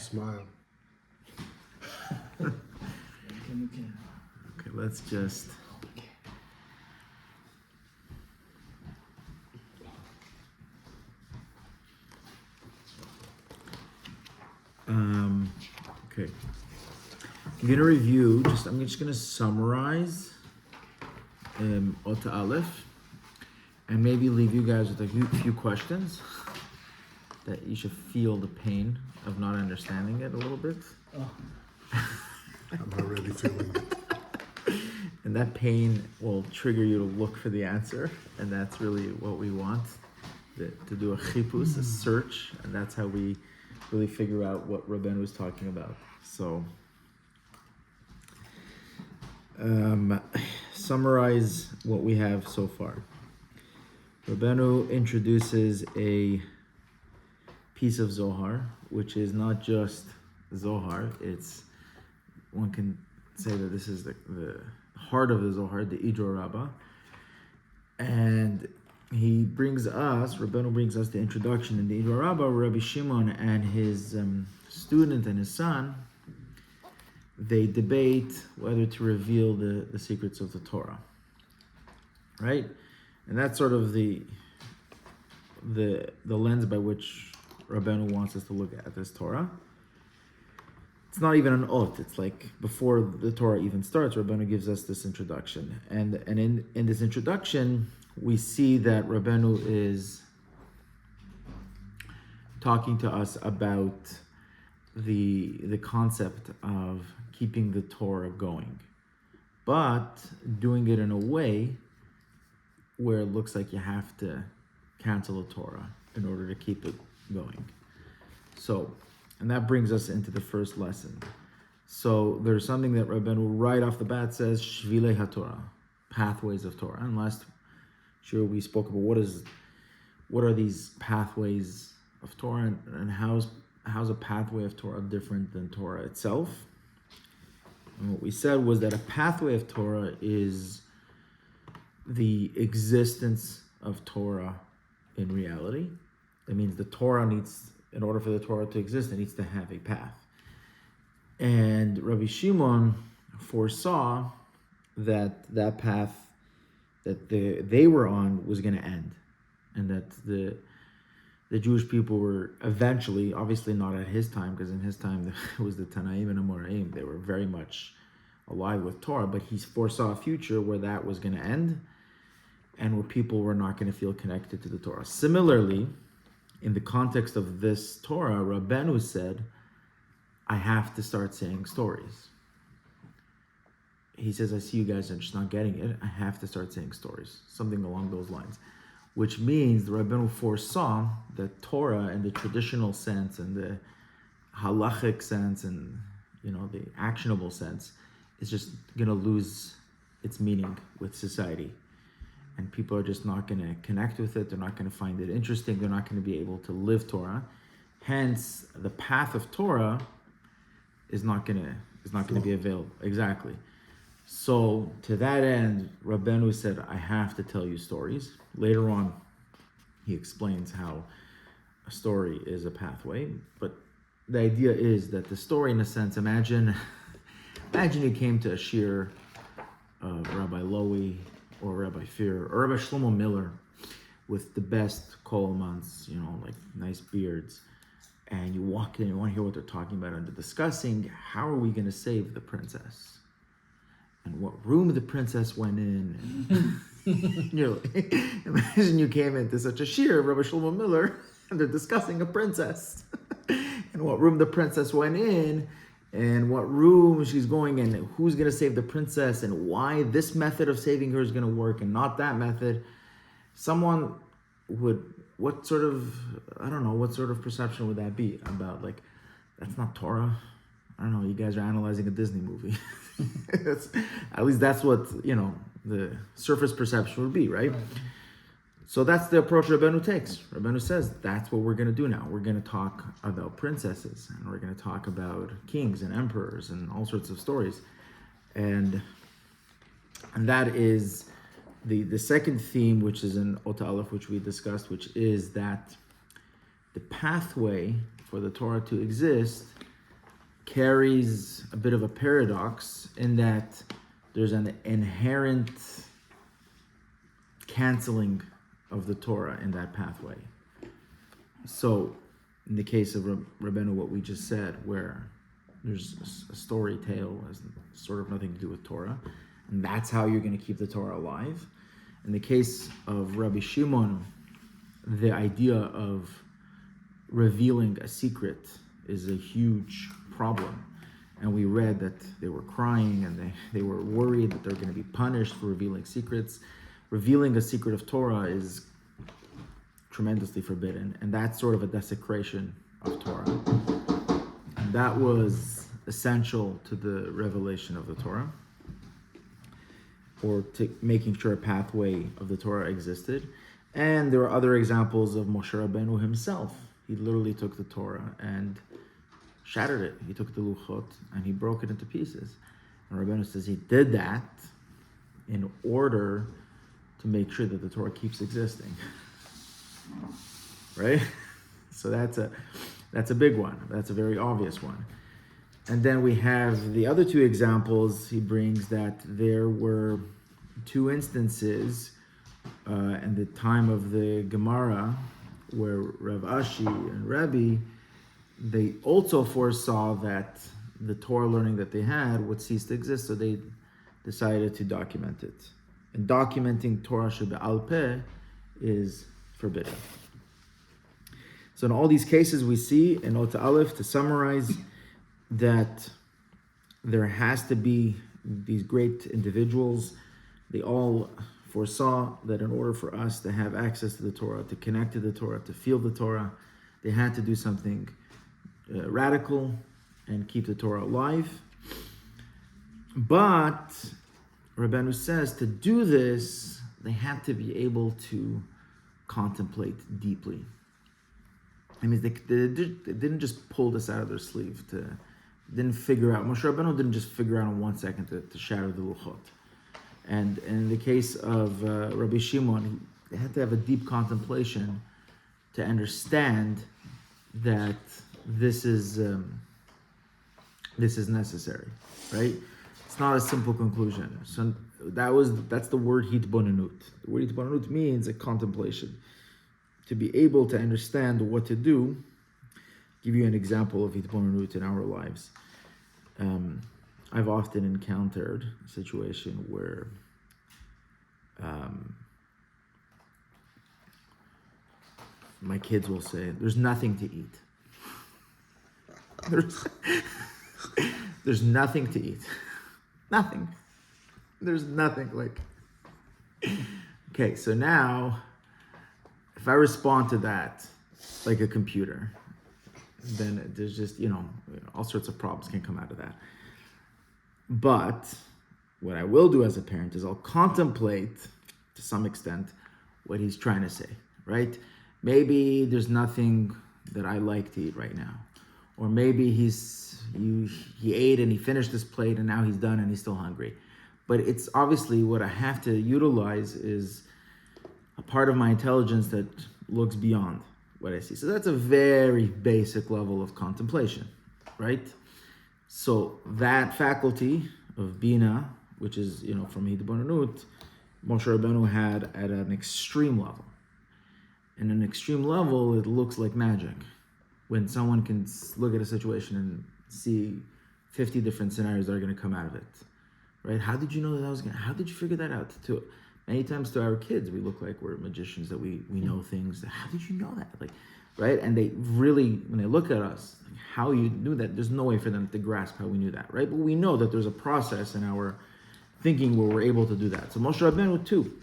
Smile. Okay, let's just. Okay. I'm gonna review. I'm just gonna summarize Ota Aleph, and maybe leave you guys with a few questions that you should feel the pain of not understanding it a little bit. Oh. I'm already feeling it. And that pain will trigger you to look for the answer, and that's really what we want, to do a chipus, a search, and that's how we really figure out what Rabbeinu was talking about. So, summarize what we have so far. Rabbeinu introduces a piece of Zohar, which is not just Zohar, one can say that this is the heart of the Zohar, the Idro Rabbah. And Rabbeinu brings us the introduction in the Idro Rabbah. Rabbi Shimon and his student and his son, they debate whether to reveal the secrets of the Torah, right? And that's sort of the lens by which Rabbeinu wants us to look at this Torah. It's not even an oath. It's like before the Torah even starts, Rabbeinu gives us this introduction. And in this introduction, we see that Rabbeinu is talking to us about the concept of keeping the Torah going, but doing it in a way where it looks like you have to cancel the Torah in order to keep it going. So, and that brings us into the first lesson. So there's something that Rabbeinu right off the bat says, Shvilei HaTorah, pathways of Torah. And last year we spoke about what are these pathways of Torah, and how's a pathway of Torah different than Torah itself. And what we said was that a pathway of Torah is the existence of Torah in reality. It means the Torah in order for the Torah to exist, it needs to have a path. And Rabbi Shimon foresaw that path that they were on was going to end, and that the Jewish people were eventually, obviously not at his time, because in his time it was the Tanaim and Amoraim, they were very much alive with Torah, but he foresaw a future where that was going to end, and where people were not going to feel connected to the Torah. Similarly, in the context of this Torah, Rabbeinu said, I have to start saying stories. He says, I see you guys are just not getting it. I have to start saying stories. Something along those lines. Which means the Rabbeinu foresaw that Torah in the traditional sense and the halachic sense and the actionable sense is just going to lose its meaning with society. And people are just not going to connect with it. They're not going to find it interesting. They're not going to be able to live Torah. Hence, the path of Torah is not going to be available. Exactly. So, to that end, Rabbeinu said, I have to tell you stories. Later on, he explains how a story is a pathway. But the idea is that the story, in a sense, imagine you came to a shir of Rabbi Lowy, or Rabbi Fear, or Rabbi Shlomo Miller, with the best kolmans, like nice beards, and you walk in, you want to hear what they're talking about, and they're discussing how are we going to save the princess, and what room the princess went in. And you're like, imagine you came into such a shir of Rabbi Shlomo Miller, and they're discussing a princess, and what room the princess went in, and what room she's going in, and who's going to save the princess, and why this method of saving her is going to work and not that method. Someone what sort of perception would that be about, like, that's not Torah? I don't know, you guys are analyzing a Disney movie. At least that's what, the surface perception would be, right? So that's the approach Rabbeinu takes. Rabbeinu says, that's what we're going to do now. We're going to talk about princesses, and we're going to talk about kings and emperors and all sorts of stories. And that is the second theme, which is in Ota Aleph, which we discussed, which is that the pathway for the Torah to exist carries a bit of a paradox in that there's an inherent canceling of the Torah in that pathway. So, in the case of Rabbeinu, what we just said, where there's a story tale has sort of nothing to do with Torah, and that's how you're going to keep the Torah alive. In the case of Rabbi Shimon, the idea of revealing a secret is a huge problem. And we read that they were crying and they were worried that they're going to be punished for revealing secrets. Revealing a secret of Torah is tremendously forbidden, and that's sort of a desecration of Torah. And that was essential to the revelation of the Torah, or to making sure a pathway of the Torah existed. And there are other examples of Moshe Rabbeinu himself. He literally took the Torah and shattered it. He took the Luchot and he broke it into pieces. And Rabbeinu says he did that in order to make sure that the Torah keeps existing. Right? So that's a big one. That's a very obvious one. And then we have the other two examples he brings, that there were two instances in the time of the Gemara where Rav Ashi and Rabbi, they also foresaw that the Torah learning that they had would cease to exist, so they decided to document it. And documenting Torah shebe'al peh is forbidden. So in all these cases we see in Ot Aleph, to summarize, that there has to be these great individuals. They all foresaw that in order for us to have access to the Torah, to connect to the Torah, to feel the Torah, they had to do something radical and keep the Torah alive. But Rabbeinu says to do this, they had to be able to contemplate deeply. I mean, they didn't just pull this out of their sleeve. Didn't figure out. Moshe Rabbeinu didn't just figure out in 1 second to shatter the Luchot. And in the case of Rabbi Shimon, they had to have a deep contemplation to understand that this is necessary, right? It's not a simple conclusion. So that's the word hitbonenut. The word hitbonenut means a contemplation. To be able to understand what to do. Give you an example of hitbonenut in our lives. I've often encountered a situation where my kids will say, "There's nothing to eat." There's nothing to eat. Nothing. There's nothing. Okay, so now, if I respond to that like a computer, then there's just, all sorts of problems can come out of that. But what I will do as a parent is I'll contemplate, to some extent, what he's trying to say, right? Maybe there's nothing that I like to eat right now. Or maybe he ate and he finished his plate and now he's done and he's still hungry. But it's obviously what I have to utilize is a part of my intelligence that looks beyond what I see. So that's a very basic level of contemplation, right? So that faculty of Bina, which is, from Hitbonenut, Moshe Rabbeinu had at an extreme level. In an extreme level, it looks like magic. When someone can look at a situation and see 50 different scenarios that are going to come out of it, right? How did you know that was going to, how did you figure that out? Many times to our kids, we look like we're magicians, that we know things. How did you know that? Right? And they really, when they look at us, how you knew that, there's no way for them to grasp how we knew that, right? But we know that there's a process in our thinking where we're able to do that. So Moshe Rabbeinu too,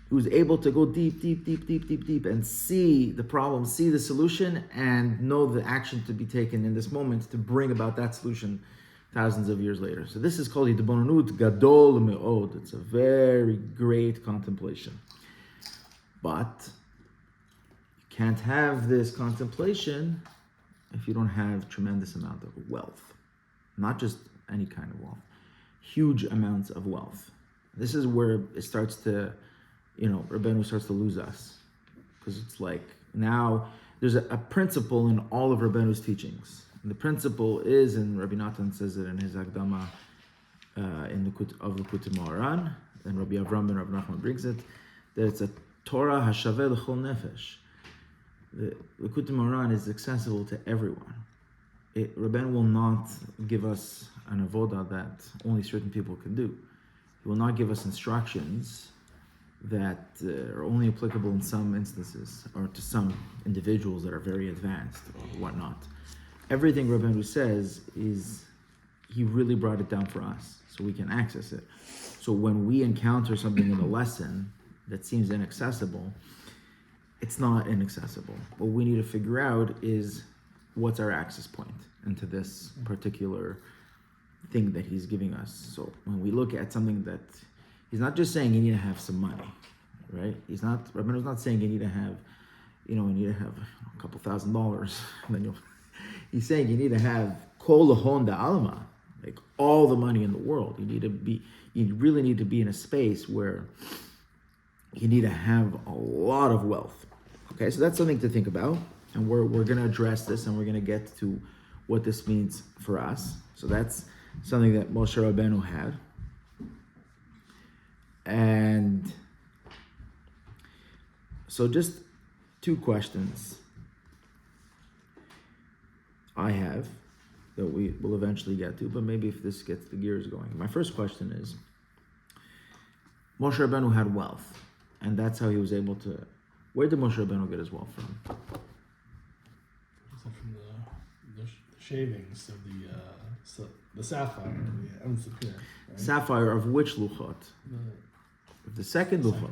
he was able to go deep, and see the problem, see the solution, and know the action to be taken in this moment to bring about that solution thousands of years later. So this is called Hitbonenut Gadol Me'od. It's a very great contemplation. But you can't have this contemplation if you don't have tremendous amount of wealth. Not just any kind of wealth. Huge amounts of wealth. This is where it starts to, Rabbeinu starts to lose us. Because it's like, now, there's a principle in all of Rabbeinu's teachings. And the principle is, and Rabbi Natan says it in his Akdama in the Likutei Moharan, and Rabbi Avram ben Rabbi Nachman brings it, that it's a Torah hashaveh l'chol nefesh. The Likutei Moharan is accessible to everyone. Rabbeinu will not give us an avodah that only certain people can do. He will not give us instructions that are only applicable in some instances or to some individuals that are very advanced or whatnot. Everything Rabbeinu says is, he really brought it down for us so we can access it. So when we encounter something in a lesson that seems inaccessible, it's not inaccessible. What we need to figure out is what's our access point into this particular thing that he's giving us. So when we look at something that, he's not just saying you need to have some money, right? Rabbeinu not saying you need to have, you need to have a couple $1,000. Then he's saying you need to have kol lahon da'alma, like all the money in the world. You really need to be in a space where you need to have a lot of wealth. Okay, so that's something to think about. And we're going to address this, and we're going to get to what this means for us. So that's something that Moshe Rabbeinu had. And so just two questions I have that we will eventually get to, but maybe if this gets the gears going. My first question is, Moshe Rabbeinu had wealth, and that's how he was able to... Where did Moshe Rabbeinu get his wealth from? From the shavings of the sapphire, the Unsapir, right? Sapphire of which luchot? Of the second luchot.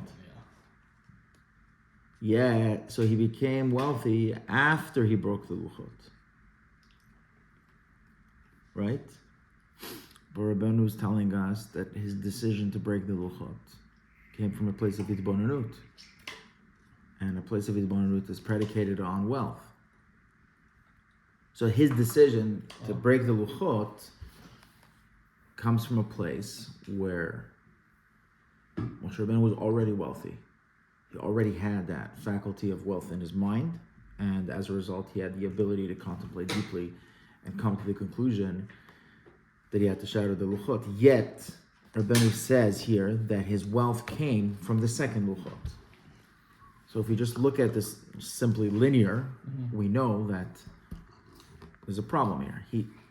Yeah, so he became wealthy after he broke the luchot. Right? But Rabbeinu is telling us that his decision to break the luchot came from a place of hitbonenut. And a place of hitbonenut is predicated on wealth. So his decision to break the luchot comes from a place where Moshe Rabbeinu was already wealthy. He already had that faculty of wealth in his mind, and as a result, he had the ability to contemplate deeply and come to the conclusion that he had to shatter the luchot. Yet, Rabbeinu says here that his wealth came from the second luchot. So if we just look at this simply linear, we know that there's a problem here.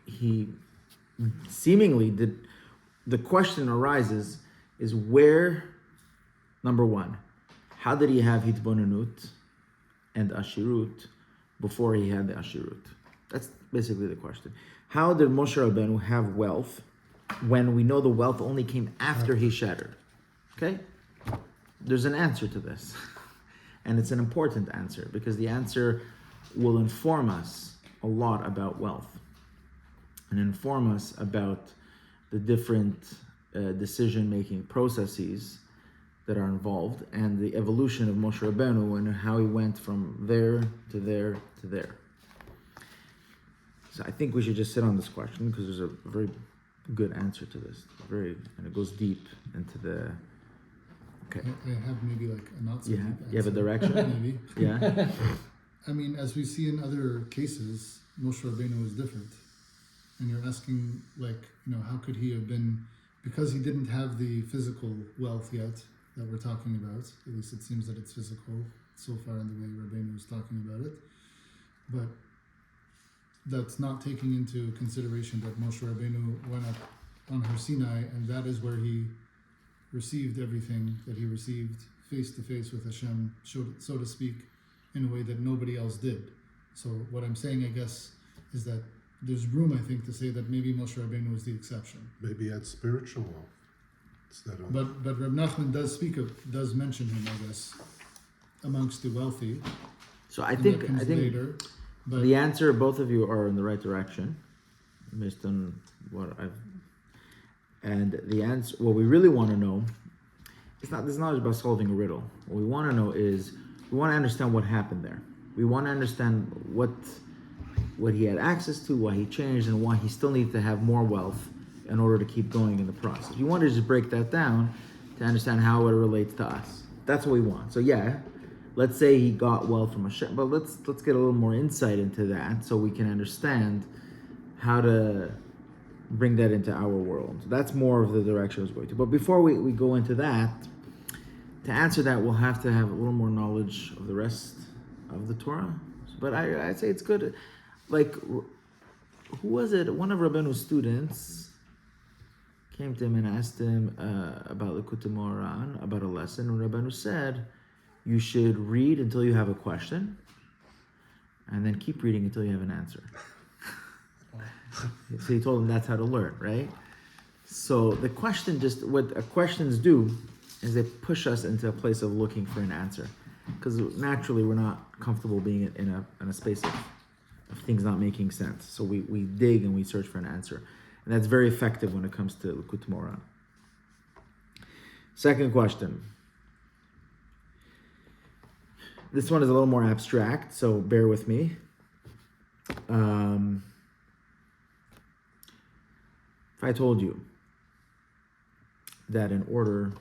He seemingly did. The question arises is where, number one, how did he have hitbonenut and ashirut before he had the ashirut? That's basically the question. How did Moshe Rabbeinu have wealth when we know the wealth only came after he shattered? Okay? There's an answer to this. And it's an important answer because the answer will inform us a lot about wealth and inform us about the different decision-making processes that are involved and the evolution of Moshe Rabbeinu and how he went from there to there to there. So I think we should just sit on this question because there's a very good answer to this. And it goes deep into the... Okay. I have maybe like a not so deep answer. You have a direction? Maybe. Yeah. I mean, as we see in other cases, Moshe Rabbeinu is different. And you're asking, how could he have been, because he didn't have the physical wealth yet that we're talking about, at least it seems that it's physical so far in the way Rabbeinu is talking about it, but that's not taking into consideration that Moshe Rabbeinu went up on Har Sinai, and that is where he received everything that he received face to face with Hashem, so to speak, in a way that nobody else did. So what I'm saying, I guess, is that there's room, I think, to say that maybe Moshe Rabbeinu was the exception. Maybe he had spiritual wealth instead of... But Reb Nachman does mention him, I guess, amongst the wealthy. So I think later, but the answer, both of you are in the right direction, based on what I've... And the answer, what we really want to know, this is not about solving a riddle. What we want to know is, we want to understand what happened there. We want to understand what he had access to, why he changed, and why he still needs to have more wealth in order to keep going in the process. We want to just break that down to understand how it relates to us. That's what we want. So yeah, let's say he got wealth from Hashem, but let's get a little more insight into that so we can understand how to bring that into our world. That's more of the direction I was going to. But before we go into that, to answer that, we'll have to have a little more knowledge of the rest of the Torah. But I'd say it's good. Like, who was it? One of Rabbenu's students came to him and asked him about Likutei Moharan, about a lesson. And Rabbenu said, you should read until you have a question, and then keep reading until you have an answer. So he told him that's how to learn, right? So the question, just what questions do is they push us into a place of looking for an answer, because naturally we're not comfortable being in a space of things not making sense. So we dig and we search for an answer, and that's very effective when it comes to Likutei Moharan. Second question. This one is a little more abstract, so bear with me. If I told you that in order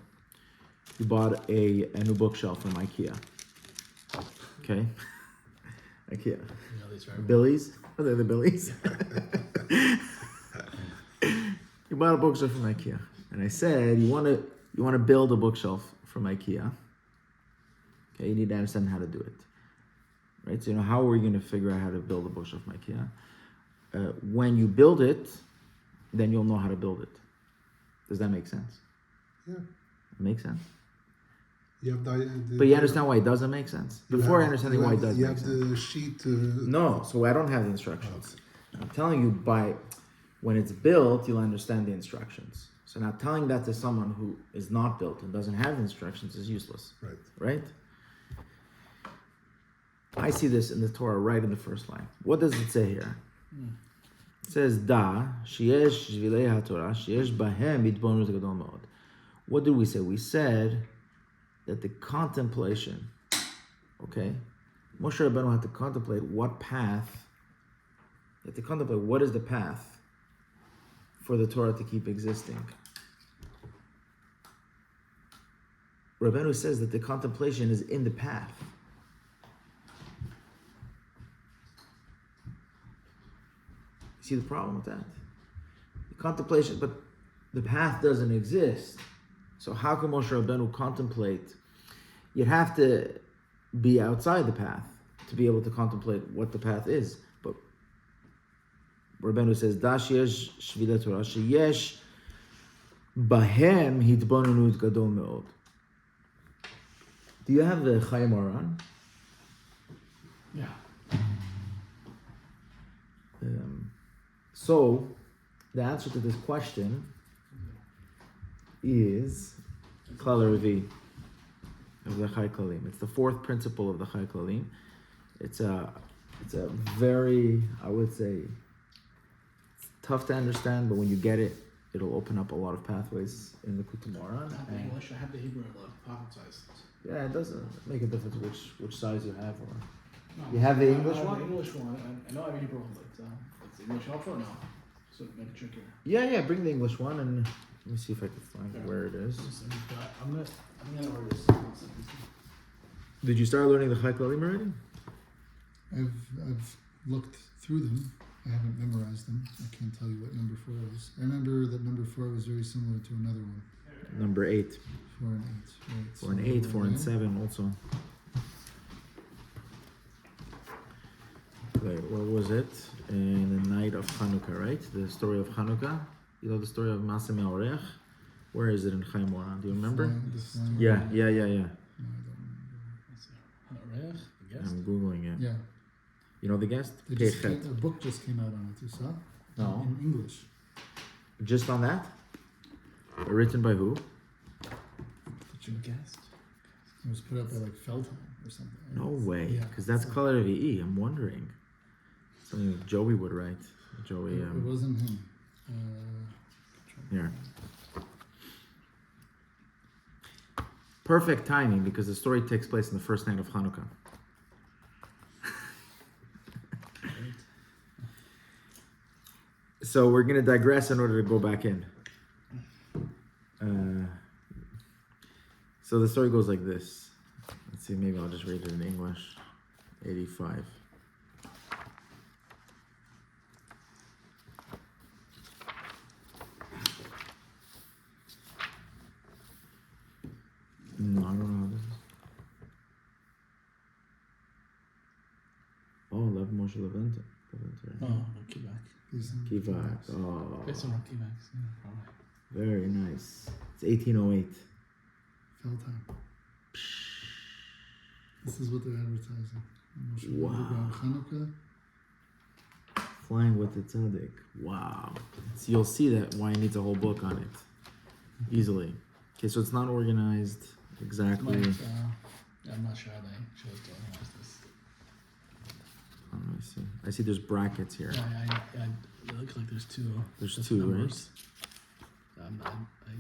you bought a new bookshelf from IKEA, okay? IKEA. You know, these are Billy's? Are they the Billy's? You bought a bookshelf from IKEA, and I said you want to build a bookshelf from IKEA. Okay, you need to understand how to do it, right? So how are we going to figure out how to build a bookshelf from IKEA? When you build it, then you'll know how to build it. Does that make sense? Yeah. It makes sense. You have But you understand why it doesn't make sense? Before understanding why it does you make have sense. the sheet. No, so I don't have the instructions. I'm telling you, when it's built, you'll understand the instructions. So now telling that to someone who is not built and doesn't have the instructions is useless. Right. Right? I see this in the Torah right in the first line. What does it say here? It says, Da, sheyesh shvilei haTorah, sheyesh bahem itbonut gadol meod. What did we say? We said that the contemplation, okay? Moshe Rabbeinu had to contemplate what path, he had to contemplate what is the path for the Torah to keep existing. Rabbeinu says that the contemplation is in the path. See the problem with that? The contemplation, but the path doesn't exist. So how can Moshe Rabbeinu contemplate? You'd have to be outside the path to be able to contemplate what the path is. But Rabbeinu says, Da sheyesh shvilei Torah, sheyesh bahem hitbonenut gadol meod. Do you have the Likutei Moharan? yeah. So, the answer to this question is Klal Revi of the Chai Klalim. It's the fourth principle of the Chai Klalim. It's a very, I would say, it's tough to understand, but when you get it, it'll open up a lot of pathways in the Likutei Moharan. I have the English, I have the Hebrew, and the pocket size. Yeah, it doesn't make a difference which size you have. Or No, you have the I English have one? The English one. I know I have Hebrew, but it's the English helpful or no? So make it trickier. Yeah, bring the English one and let me see if I can find Yeah. where it is. I'm gonna order this. Did you start learning the Chai Klalim already? I've looked through them. I haven't memorized them. I can't tell you what number 4 is. I remember that number 4 was very similar to another one. Number 8. 4 and 8. Right. 4 and 8, 4 and yeah. 7 also. Wait, what was it? In the night of Hanukkah, right? The story of Hanukkah. You know the story of Maseh Me'orech? Where is it in Likutei Moharan? Do you remember? The flying- Yeah. No, I don't remember. The guest? I'm Googling it. Yeah. You know the guest? They just Pechet. a book just came out on it. You saw? No. In English. Just on that? Written by who? The guest? It was put up by like Feldheim or something. No way. Yeah. Because that's Klal Revi. I'm wondering. Something Joey would write. Joey. It wasn't him. Here. Perfect timing because the story takes place in the first night of Hanukkah. So we're going to digress in order to go back in. So the story goes like this. Let's see, maybe I'll just read it in English. 85. Leventer. Oh, Kivak. These Kivak. Oh, Based on Kivaks, yeah, probably. very nice. It's 1808. Fell time. This is what they're advertising. Moshe Wow. Rabbeinu Hanukkah. Flying with the tzaddik. Wow. So you'll see that why it needs a whole book on it. Easily. Okay, so it's not organized exactly. I'm not sure how they chose to organize this. Let me see. I see there's brackets here. It looks like there's two. There's just two, numbers. I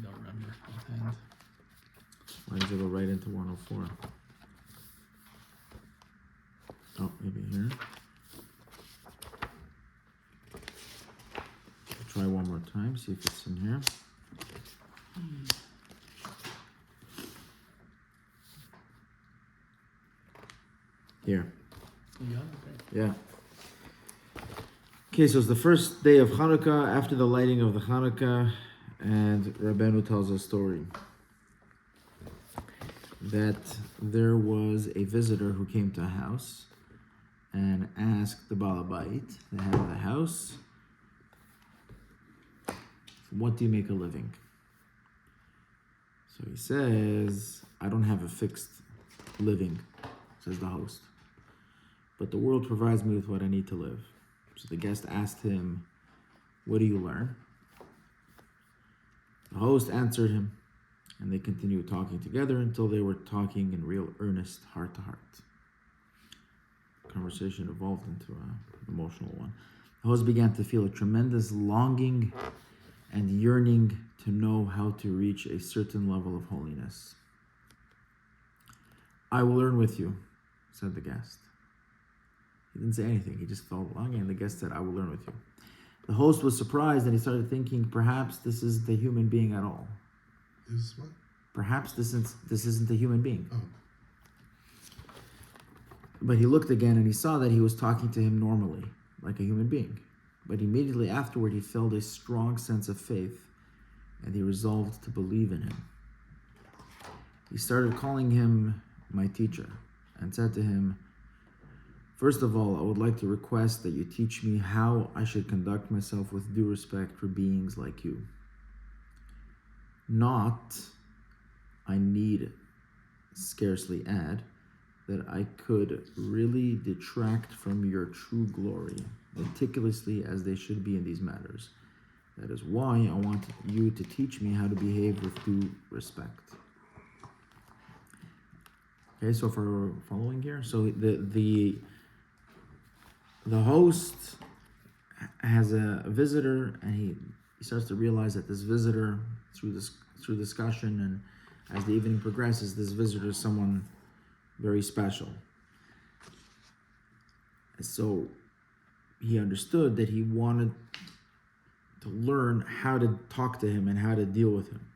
don't remember offhand. Why does it go right into 104? Oh, maybe here. Try one more time, see if it's in here. Here. Yeah, okay. Yeah. Okay, so it's the first day of Hanukkah, after the lighting of the Hanukkah, and Rabbeinu tells a story that there was a visitor who came to a house and asked the Baal Bayit, the head of the house, what do you make a living? So he says, I don't have a fixed living, says the host, but the world provides me with what I need to live. So the guest asked him, what do you learn? The host answered him, and they continued talking together until they were talking in real earnest, heart to heart. The conversation evolved into an emotional one. The host began to feel a tremendous longing and yearning to know how to reach a certain level of holiness. I will learn with you, said the guest. He didn't say anything. He just felt longing, and the guest said, I will learn with you. The host was surprised, and he started thinking, perhaps this isn't a human being at all. Is what? Perhaps this isn't a human being. Oh. But he looked again, and he saw that he was talking to him normally, like a human being. But immediately afterward, he felt a strong sense of faith, and he resolved to believe in him. He started calling him my teacher, and said to him, first of all, I would like to request that you teach me how I should conduct myself with due respect for beings like you. Not, I need scarcely add, that I could really detract from your true glory, meticulously as they should be in these matters. That is why I want you to teach me how to behave with due respect. Okay, so for following here, so the host has a visitor, and he starts to realize that this visitor, through discussion and as the evening progresses, this visitor is someone very special. And so he understood that he wanted to learn how to talk to him and how to deal with him.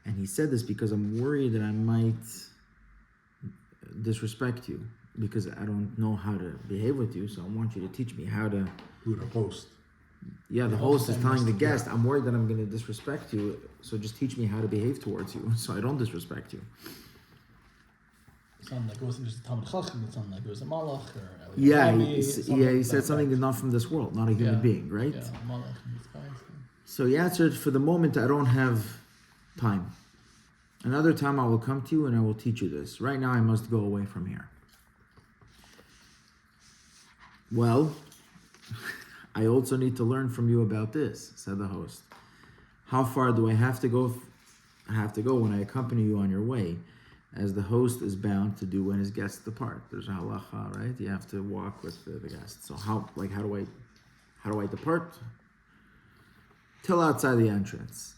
And he said this because I'm worried that I might disrespect you, because I don't know how to behave with you, so I want you to teach me how to... Who the host? Yeah, the host is telling the guest, I'm worried that I'm going to disrespect you, so just teach me how to behave towards you, so I don't disrespect you. It sounded like it wasn't just a Talmud Chacham, it sounded like it was a Malach or a Yeah, Levy, he said something that's not from this world, not a human being, right? Yeah, Malach in disguise. So he answered, for the moment, I don't have time. Another time I will come to you and I will teach you this. Right now I must go away from here. Well, I also need to learn from you about this, said the host. How far do I have to go? I have to go when I accompany you on your way, as the host is bound to do when his guests depart. There's a halacha, right? You have to walk with the guests. So how do I depart? Till outside the entrance.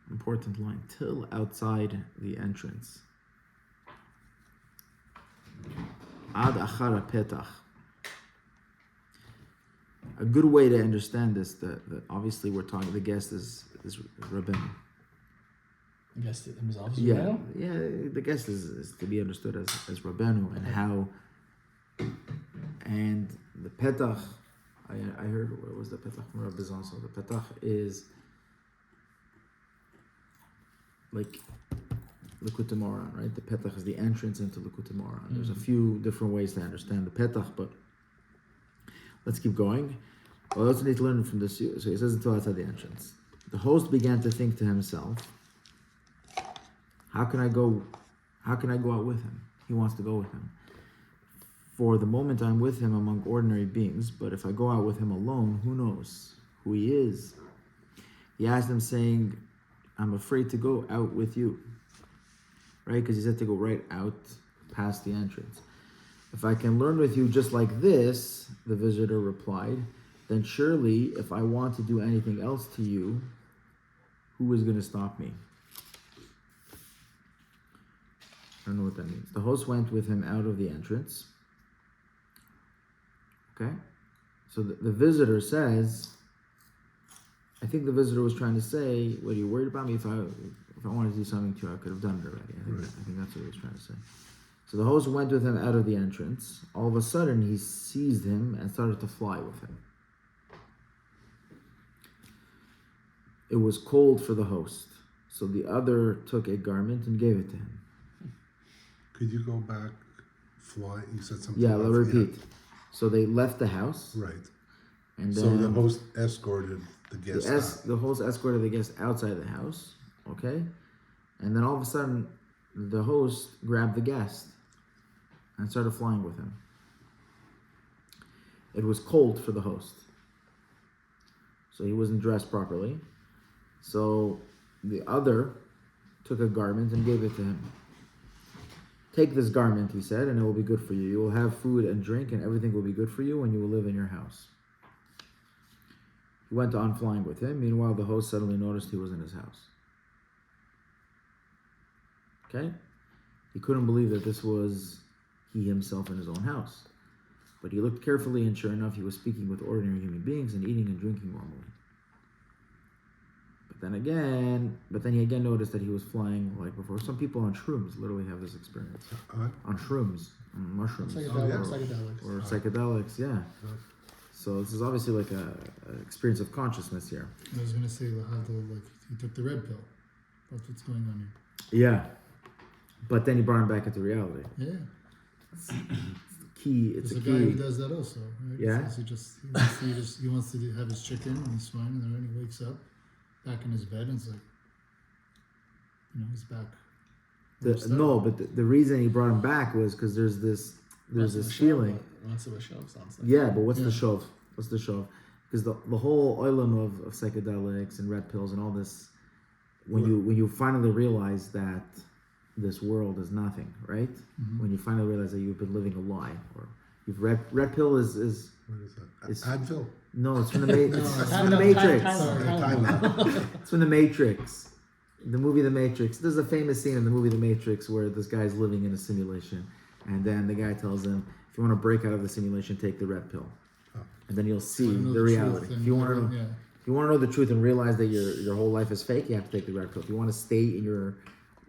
Important line. Till outside the entrance. Ad achara petach. A good way to understand this, that obviously we're talking, the guest is Rabbeinu. I guess himself is Yeah, the guest is to be understood as Rabbeinu, and how, and the petach, I heard, what was the petach from Rabbi Zon? So the petach is like Likutei Moharan, right? The Petach is the entrance into Likutei Moharan. There's a few different ways to understand the Petach, but let's keep going. Well, also need to learn from this. So he says until outside the entrance. The host began to think to himself, how can I go out with him? He wants to go with him. For the moment I'm with him among ordinary beings, but if I go out with him alone, who knows who he is? He asked him saying, I'm afraid to go out with you. Right? Because he said to go right out past the entrance. If I can learn with you just like this, the visitor replied, then surely if I want to do anything else to you, who is going to stop me? I don't know what that means. The host went with him out of the entrance. Okay? So the visitor says, I think the visitor was trying to say, what are you worried about me? If I wanted to do something to you, I could have done it already. I think that's what he was trying to say. So the host went with him out of the entrance. All of a sudden, he seized him and started to fly with him. It was cold for the host, so the other took a garment and gave it to him. Could you go back, fly? You said something. Yeah, I'll about repeat. So they left the house. Right. And So then the host escorted the guest out. the host escorted the guest outside the house. Okay? And then all of a sudden, the host grabbed the guest and started flying with him. It was cold for the host, so he wasn't dressed properly. So the other took a garment and gave it to him. Take this garment, he said, and it will be good for you. You will have food and drink, and everything will be good for you, and you will live in your house. He went on flying with him. Meanwhile, the host suddenly noticed he was in his house. Okay? He couldn't believe that this was he himself in his own house. But he looked carefully, and sure enough, he was speaking with ordinary human beings and eating and drinking normally. But then he again noticed that he was flying like before. Some people on shrooms literally have this experience. On shrooms, on mushrooms. Psychedelics. Or psychedelics, yeah. So this is obviously like a experience of consciousness here. I was gonna say he took the red pill. That's what's going on Yeah. But then he brought him back into reality. here. Yeah. It's the key. It's There's a a guy key. who does that also, right? Yeah. He wants to have his chicken and he's fine, and then he wakes up back in his bed and it's like, he's back. But the reason he brought him back was because there's this feeling. Yeah, but what's the shov? What's the shov? Because the whole oilam of psychedelics and red pills and all this, when you finally realize that this world is nothing, right? Mm-hmm. When you finally realize that you've been living a lie, or you've red pill is what is that? It's Advil? No, it's from the Matrix. It's from the Matrix. The movie The Matrix. There's a famous scene in the movie The Matrix where this guy's living in a simulation, and then the guy tells him, if you want to break out of the simulation, take the red pill. Oh. And then you'll see the reality. If you want to know the truth and realize that your whole life is fake, you have to take the red pill. If you want to stay in your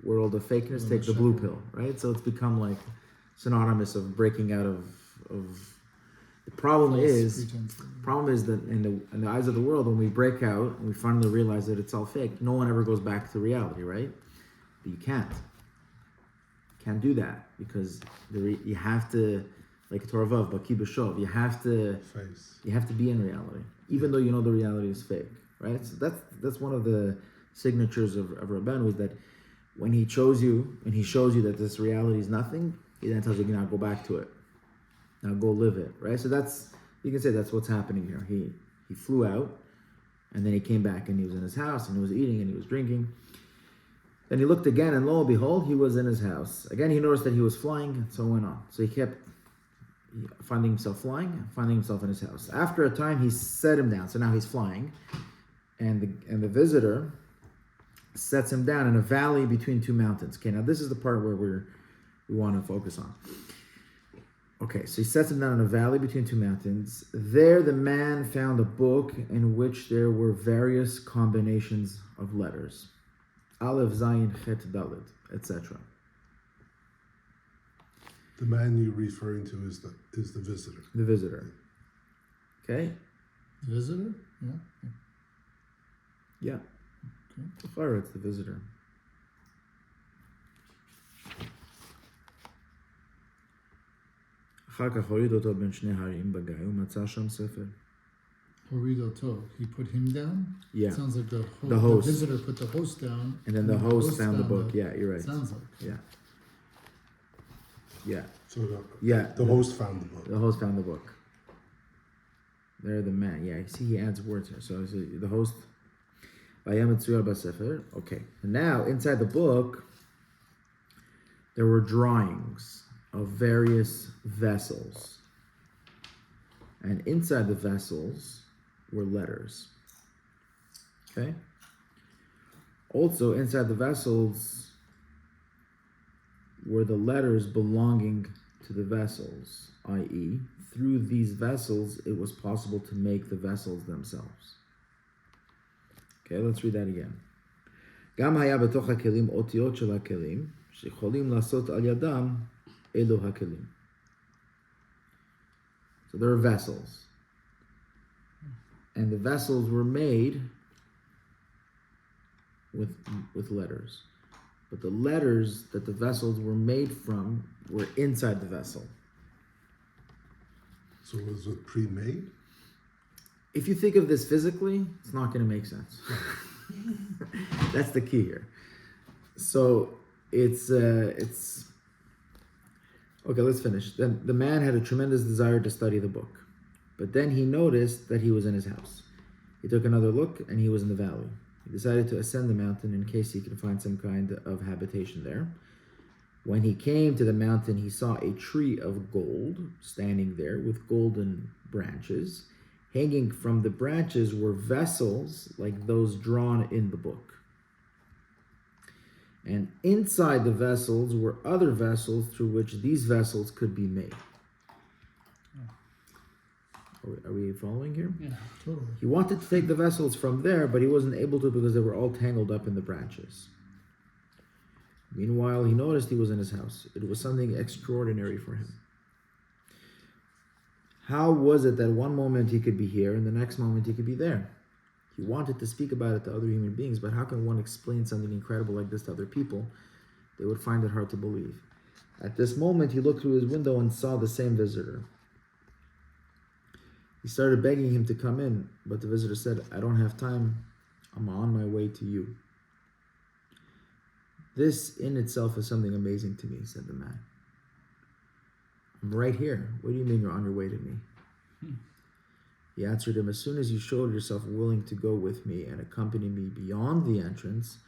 world of fakeness, take the blue pill, right? So it's become like synonymous of breaking out of the problem is that in the eyes of the world, when we break out and we finally realize that it's all fake, no one ever goes back to reality, right? But you can't do that because you have to, like Torah Vav, but Kibashov, you have to be in reality, even though you know the reality is fake, right? So that's one of the signatures of Rabbanu, is that when he chose you and he shows you that this reality is nothing, he then tells you, now go back to it. Now go live it, right? So you can say that's what's happening here. He flew out, and then he came back, and he was in his house, and he was eating, and he was drinking. Then he looked again, and lo and behold, he was in his house. Again, he noticed that he was flying, and so went on. So he kept finding himself flying, and finding himself in his house. After a time, he set him down. So now he's flying, and the visitor sets him down in a valley between two mountains. Okay, now this is the part where we want to focus on. Okay, so he sets him down in a valley between two mountains. There the man found a book in which there were various combinations of letters. Aleph, Zayin, Chet, Dalet, etc. The man you're referring to is the visitor. The visitor. Okay? The visitor? Yeah. Yeah. Okay. It's the visitor. אחר כך הוריד אותו בין שני הרים בגיא ומצא שם ספר. Horido to. He put him down. Yeah. Sounds like the host. visitor put the host down. And then the host found the book. Yeah, you're right. Sounds like. Yeah. So Yeah. the host found the book. The host found the book. They're the man. Yeah, you see he adds words here. So the host. Okay. And now inside the book, there were drawings of various vessels. And inside the vessels were letters. Okay? Also, inside the vessels were the letters belonging to the vessels, i.e., through these vessels, it was possible to make the vessels themselves. Okay, let's read that again. גם היה בתוך הכלים אותיות של הכלים, שיכולים לעשות על ידם אלו הכלים. So there are vessels. And the vessels were made with letters. But the letters that the vessels were made from were inside the vessel. So was it pre-made? If you think of this physically, it's not going to make sense. That's the key here. So it's okay, let's finish. Then the man had a tremendous desire to study the book. But then he noticed that he was in his house. He took another look and he was in the valley. He decided to ascend the mountain in case he could find some kind of habitation there. When he came to the mountain, he saw a tree of gold standing there with golden branches. Hanging from the branches were vessels like those drawn in the book. And inside the vessels were other vessels through which these vessels could be made. Are we following here? Yeah. Totally. He wanted to take the vessels from there, but he wasn't able to because they were all tangled up in the branches. Meanwhile, he noticed he was in his house. It was something extraordinary for him. How was it that one moment he could be here and the next moment he could be there? He wanted to speak about it to other human beings, but how can one explain something incredible like this to other people? They would find it hard to believe. At this moment, he looked through his window and saw the same visitor. He started begging him to come in, but the visitor said, "I don't have time. I'm on my way to you." This in itself is something amazing to me, said the man. "I'm right here. What do you mean you're on your way to me?" He answered him, "As soon as you showed yourself willing to go with me and accompany me beyond the entrance,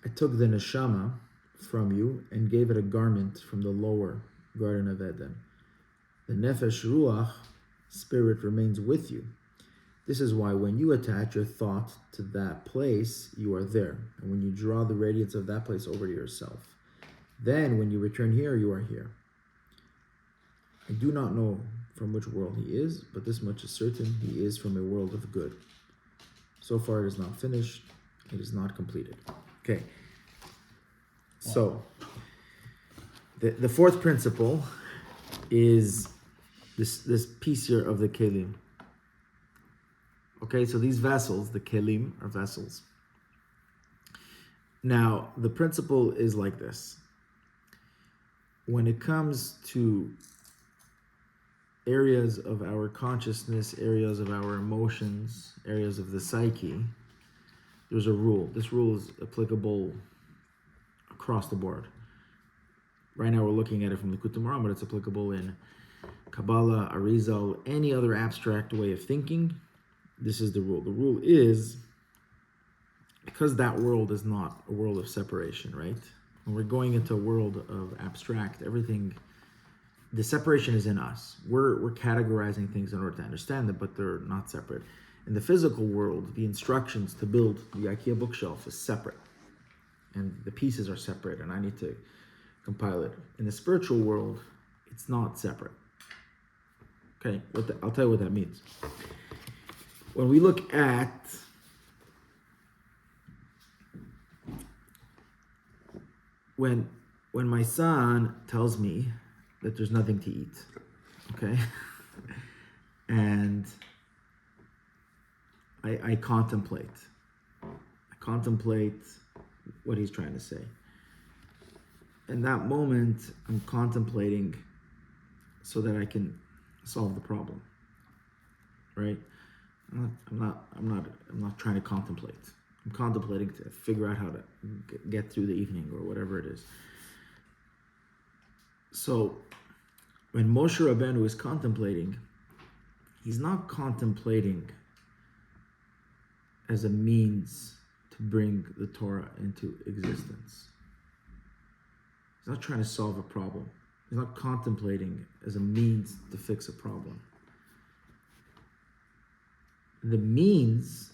I took the neshama from you and gave it a garment from the lower Garden of Eden. The nefesh ruach, spirit, remains with you. This is why when you attach your thought to that place, you are there. And when you draw the radiance of that place over to yourself, then when you return here, you are here. I do not know from which world he is, but this much is certain, he is from a world of good. So far it is not finished, it is not completed." Okay. So, the fourth principle is this piece here of the kelim. Okay, so these vessels, the kelim, are vessels. Now, the principle is like this. When it comes to areas of our consciousness, areas of our emotions, areas of the psyche, there's a rule. This rule is applicable across the board. Right now we're looking at it from Likutei Moharan, but it's applicable in Kabbalah, Arizal, any other abstract way of thinking. This is the rule. The rule is, because that world is not a world of separation, right? When we're going into a world of abstract, everything, the separation is in us. We're categorizing things in order to understand them, but they're not separate. In the physical world, the instructions to build the IKEA bookshelf is separate. And the pieces are separate, and I need to compile it. In the spiritual world, it's not separate. Okay, I'll tell you what that means. When we look at when my son tells me that there's nothing to eat, okay, and I contemplate what he's trying to say. In that moment, I'm contemplating so that I can solve the problem. Right? I'm not trying to contemplate. I'm contemplating to figure out how to get through the evening or whatever it is. So when Moshe Rabbeinu is contemplating, he's not contemplating as a means to bring the Torah into existence. He's not trying to solve a problem. He's not contemplating as a means to fix a problem. The means,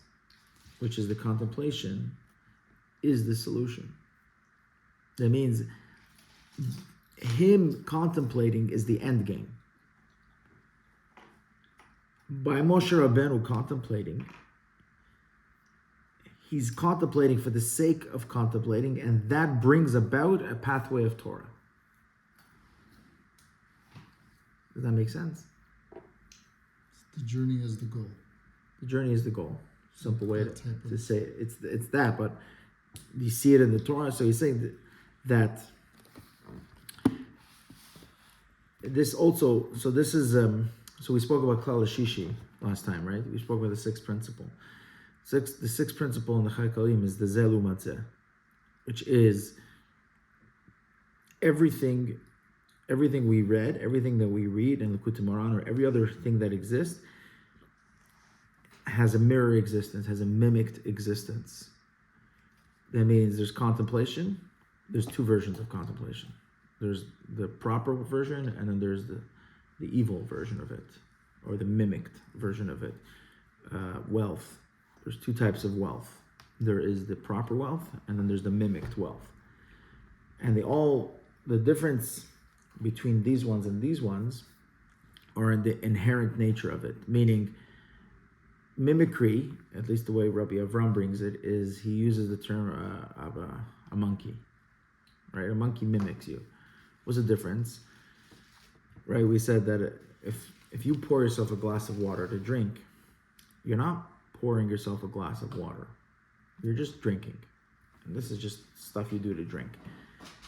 which is the contemplation, is the solution. That means him contemplating is the end game. By Moshe Rabbeinu contemplating, he's contemplating for the sake of contemplating, and that brings about a pathway of Torah. Does that make sense? The journey is the goal. The journey is the goal. Simple way That type to of- say it. It's that, but you see it in the Torah. So he's saying that this also. So this is. So we spoke about Klal Shishi last time, right? We spoke about the sixth principle. The sixth principle in the Chai Kalim is the Zelu Matzeh, which is everything we read, everything that we read in Likutei Moharan, or every other thing that exists, has a mirror existence, has a mimicked existence. That means there's contemplation. There's two versions of contemplation. There's the proper version, and then there's the evil version of it, or the mimicked version of it. Wealth. There's two types of wealth. There is the proper wealth, and then there's the mimicked wealth. And the difference between these ones and these ones are in the inherent nature of it. Meaning, mimicry, at least the way Rabbi Avram brings it, is he uses the term of a monkey. Right? A monkey mimics you. What's the difference? Right? We said that if you pour yourself a glass of water to drink, you're not pouring yourself a glass of water. You're just drinking. And this is just stuff you do to drink.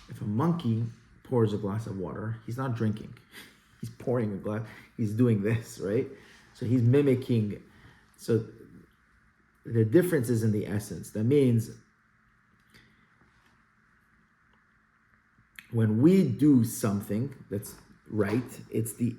If a monkey pours a glass of water, he's not drinking. He's pouring a glass. He's doing this, right? So he's mimicking. So the difference is in the essence. That means when we do something that's right, it's the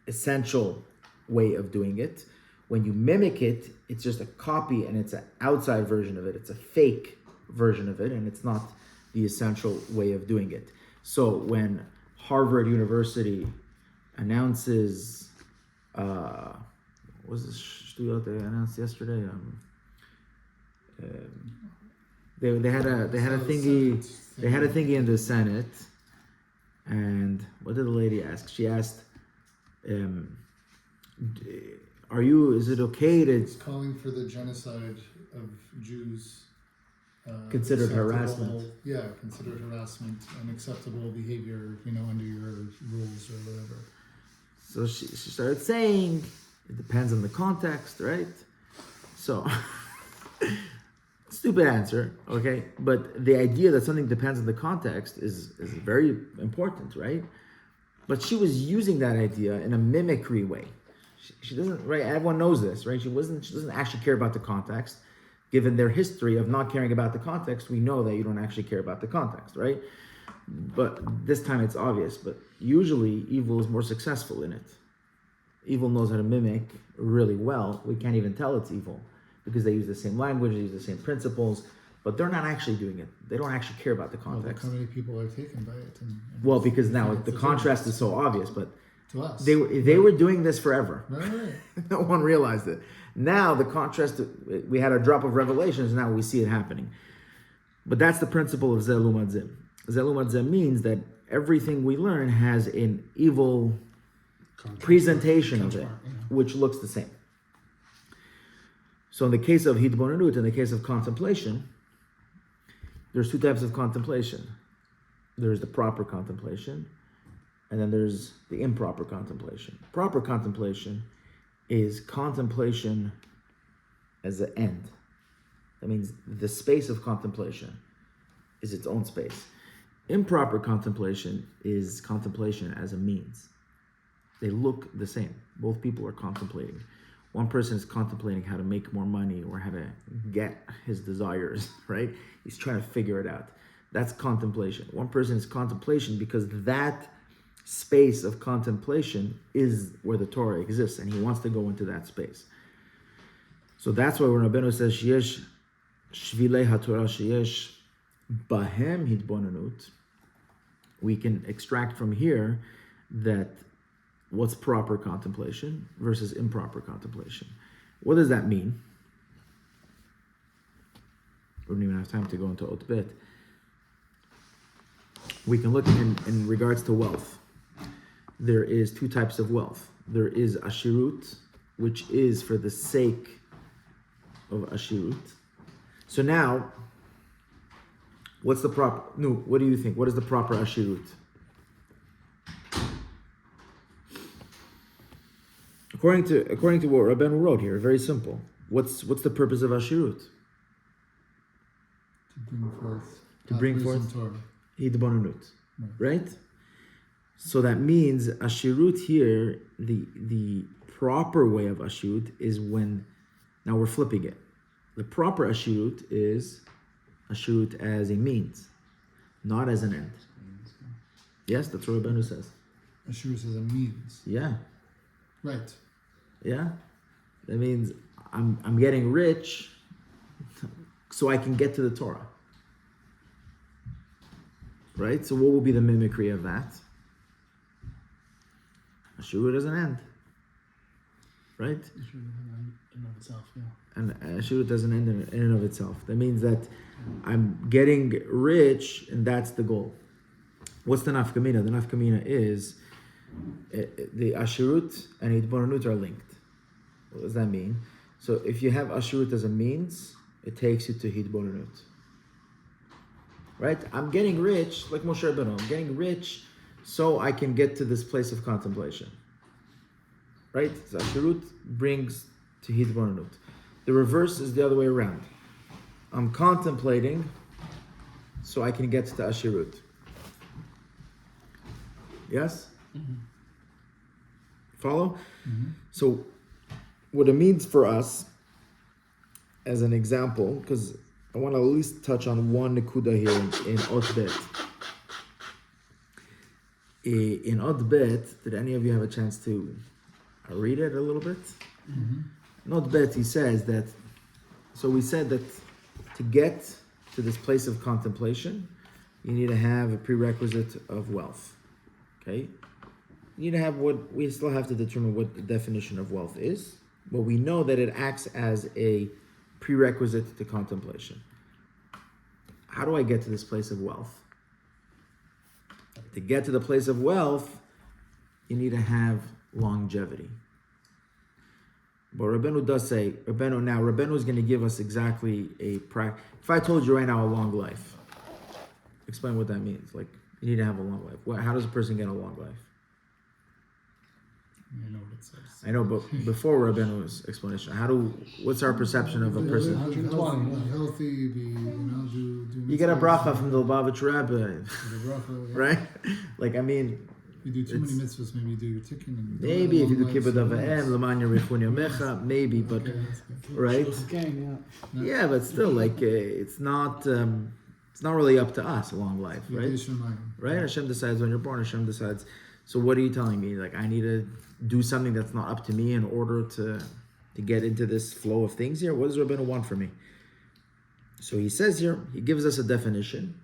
essential way of doing it. When you mimic it, it's just a copy, and it's an outside version of it. It's a fake version of it, and it's not the essential way of doing it. So when Harvard University announces, what was this studio they announced yesterday? They had a thingy in the Senate, and what did the lady ask? She asked, is it okay to It's calling for the genocide of Jews. Considered acceptable- harassment. Yeah, considered harassment and acceptable behavior, under your rules or whatever. So she started saying, it depends on the context, right? So, stupid answer, okay? But the idea that something depends on the context is very important, right? But she was using that idea in a mimicry way. She doesn't, right? Everyone knows this, right? She doesn't actually care about the context. Given their history of not caring about the context, we know that you don't actually care about the context, right? But this time it's obvious. But usually evil is more successful in it. Evil knows how to mimic really well. We can't even tell it's evil because they use the same language, they use the same principles, but they're not actually doing it. They don't actually care about the Well, look context. how many people are taken by it. And Well, because now it's the a contrast difference is so obvious, but to us. they were doing this forever. Right. No one realized it. Now the contrast, we had a drop of revelations, now we see it happening. But that's the principle of Zelu Madzeh. Zelu Madzeh means that everything we learn has an evil presentation of it, which looks the same. So in the case of Hitbonenut, in the case of contemplation, there's two types of contemplation. There's the proper contemplation, and then there's the improper contemplation. Proper contemplation is contemplation as an end. That means the space of contemplation is its own space. Improper contemplation is contemplation as a means. They look the same. Both people are contemplating. One person is contemplating how to make more money or how to get his desires, right? He's trying to figure it out. That's contemplation. One person is contemplation because that space of contemplation is where the Torah exists, and he wants to go into that space. So that's why when Rabbeinu says, Sheyesh Shvilei HaTorah Sheyesh Bahem Hitbonenut, we can extract from here that what's proper contemplation versus improper contemplation. What does that mean? We don't even have time to go into Ot Bet. We can look in regards to wealth. There is two types of wealth. There is ashirut, which is for the sake of ashirut. So now, what do you think? What is the proper ashirut? According to what Rabbeinu wrote here, very simple. What's the purpose of ashirut? To bring forth Torah. Torah. Hidbonenut, right? So that means ashirut here, the proper way of ashirut is when, now we're flipping it. The proper ashirut is ashirut as a means, not as an end. Yes, that's what Rabbeinu says. Ashirut is a means. Yeah. Right. Yeah? That means I'm getting rich so I can get to the Torah. Right? So what will be the mimicry of that? Ashirut doesn't end. Right? In and of itself, yeah. And Ashirut doesn't end in and of itself. That means that I'm getting rich and that's the goal. What's the nafkamina? The nafkamina is the Ashirut and Hidbonenut are linked. What does that mean? So if you have Ashirut as a means, it takes you to Hidbonenut. Right? I'm getting rich, like Moshe Rabbeinu. I'm getting rich so I can get to this place of contemplation. Right? So Ashirut brings to Hidbonenut. The reverse is the other way around. I'm contemplating so I can get to Ashirut. Yes? Mm-hmm. Follow? Mm-hmm. So what it means for us, as an example, because I want to at least touch on one nekuda here in Ot Bet. In Ot Bet, did any of you have a chance to read it a little bit? Mm-hmm. In Ot Bet, he says that, so we said that to get to this place of contemplation, you need to have a prerequisite of wealth. Okay? You need to have we still have to determine what the definition of wealth is, but we know that it acts as a prerequisite to contemplation. How do I get to this place of wealth? To get to the place of wealth, you need to have longevity. But Rabbeinu does say, Rabbeinu is going to give us exactly if I told you right now a long life, explain what that means. Like, you need to have a long life. How does a person get a long life? I know what it says. I know, but before Rabbeinu's explanation, what's our perception of a person? 120, Be healthy, do You get a mitzvahs, bracha from the Lubavitch Rebbe, get a bracha, yeah. right? Like, I mean, You do too many mitzvahs, maybe you do your tikkun. And maybe if you do long kibbutz lives, avayim, l'man yerichun yamecha, maybe, but okay, that's good. right? Okay, yeah. Yeah, but still, like, it's not really up to us. A long life, right? Yidei Shemayim. Right? Hashem decides when you're born. Hashem decides. So what are you telling me? Like, I need to do something that's not up to me in order to get into this flow of things here? What does Rabbeinu want from me? So he says here, he gives us a definition.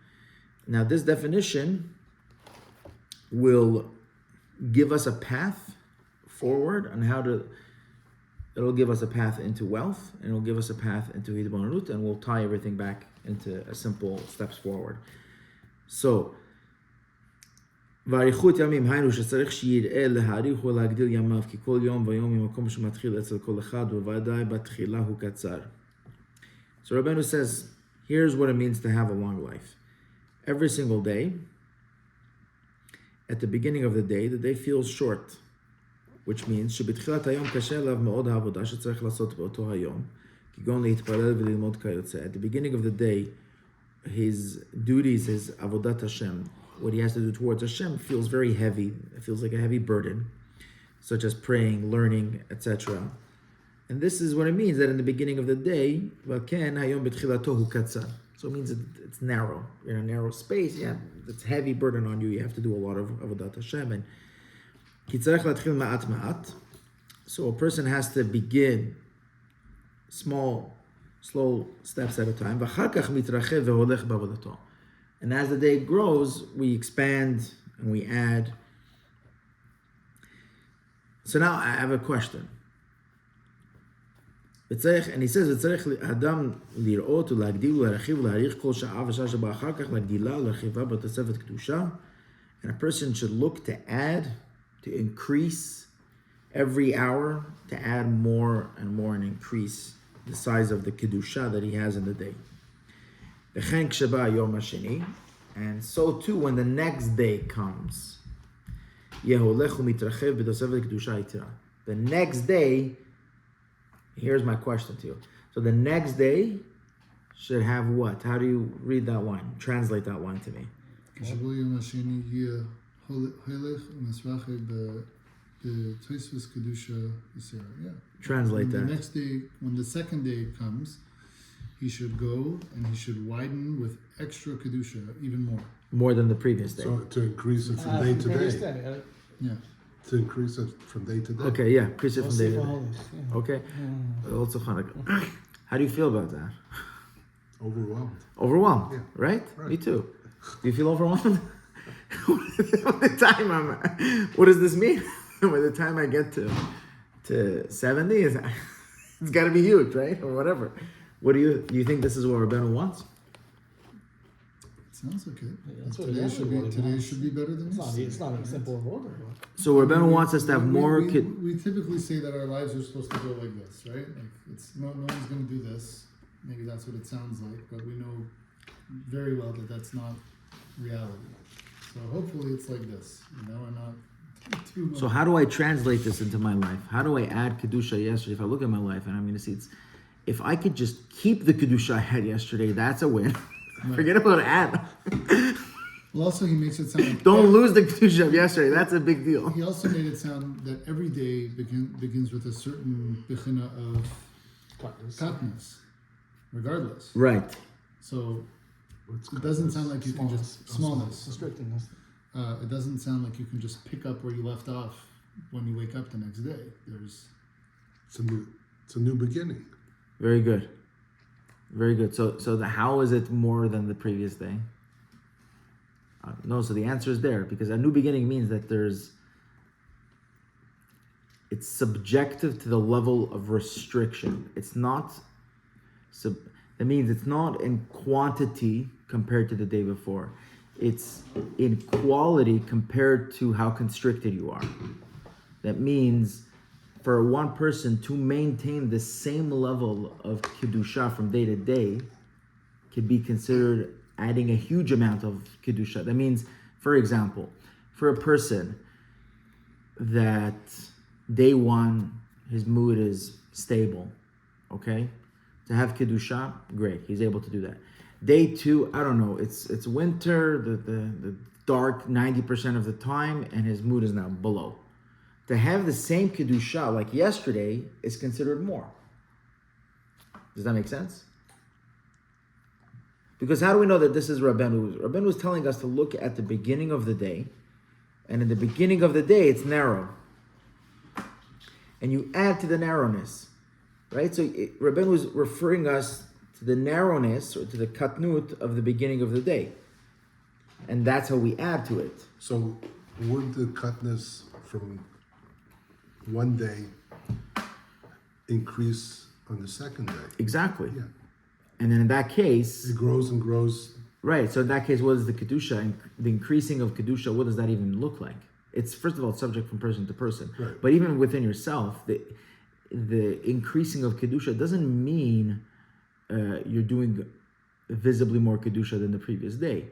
Now, this definition will give us a path forward on it'll give us a path into wealth, and it'll give us a path into Hidbonenut, and we'll tie everything back into a simple steps forward. So, ואריכות ימים, היינו שצריך שיראה להאריך ולהגדיל ימיו, כי כל יום ויום ממקום שמתחיל אצל כל אחד, ובוודאי בתחילה הוא קצר. So Rabbeinu says, here's what it means to have a long life. Every single day, at the beginning of the day feels short, which means שבתחילת היום קשה עליו מאוד העבודה שצריך לעשות באותו היום, כגון להתפלל וללמוד כיוצא. At the beginning of the day, his duties, his avodat Hashem, what he has to do towards Hashem feels very heavy. It feels like a heavy burden. such as praying, learning, etc. And this is what it means, that in the beginning of the day, so it means it's narrow. In a narrow space, yeah, it's heavy burden on you. You have to do a lot of avodat Hashem. And so a person has to begin small, slow steps at a time. And as the day grows, we expand and we add. So now I have a question. And he says, and a person should look to add, to increase every hour, to add more and more and increase the size of the kedusha that he has in the day. And so too when the next day comes. The next day, here's my question to you. So the next day should have what? How do you read that line? Translate that line to me. Translate that. The next day, when the second day comes, he should go and he should widen with extra kedusha, even more. More than the previous day. So to increase it from day to day. Yeah. To increase it from day to day. Okay, yeah, increase it from day to day. Okay. Also Hanukkah. How do you feel about that? Overwhelmed. Overwhelmed, Yeah. right? Right. Me too. Do you feel overwhelmed? What does this mean? By the time I get to 70, it's got to be huge, right? Or whatever. What do you think this is what Rabbeinu wants? Sounds okay. Yeah, that's what Today it should be better than It's yesterday. it's not a simple order. So Rabbeinu wants us to have more. We typically say that our lives are supposed to go like this, right? Like it's no one's going to do this. Maybe that's what it sounds like, but we know very well that that's not reality. So hopefully it's like this, and not too much. So how do I translate this into my life? How do I add kedusha yesterday? If I look at my life and I'm going to see if I could just keep the kedusha I had yesterday, that's a win. Right. Forget about add. Well, also he makes it sound like Don't lose the kedusha of yesterday. That's a big deal. He also made it sound that every day begins with a certain bechina of katnus, regardless. Right. So it doesn't sound like you can just smallness. Restrictingness. It doesn't sound like you can just pick up where you left off when you wake up the next day. It's a new beginning. Very good. Very good. So how is it more than the previous day? No, so the answer is there, because a new beginning means that it's subjective to the level of restriction. It's not, that means it's not in quantity compared to the day before. It's in quality compared to how constricted you are. That means for one person to maintain the same level of kedusha from day to day could be considered adding a huge amount of kedusha. That means, for example, for a person that day one, his mood is stable, okay? To have kedusha, great, he's able to do that. Day two, I don't know, it's winter, the dark 90% of the time, and his mood is now below. To have the same kedusha like yesterday is considered more. Does that make sense? Because how do we know that this is Rabbeinu? Rabbeinu is telling us to look at the beginning of the day, and in the beginning of the day, it's narrow. And you add to the narrowness, right? So Rabbeinu is referring us to the narrowness, or to the katnut of the beginning of the day. And that's how we add to it. So would the cutness from one day increase on the second day? Exactly. Yeah. And then in that case... It grows and grows. Right, so in that case, what is the Kedusha? The increasing of Kedusha, what does that even look like? It's, first of all, subject from person to person. Right. But even within yourself, the increasing of Kedusha doesn't mean you're doing visibly more Kedusha than the previous day.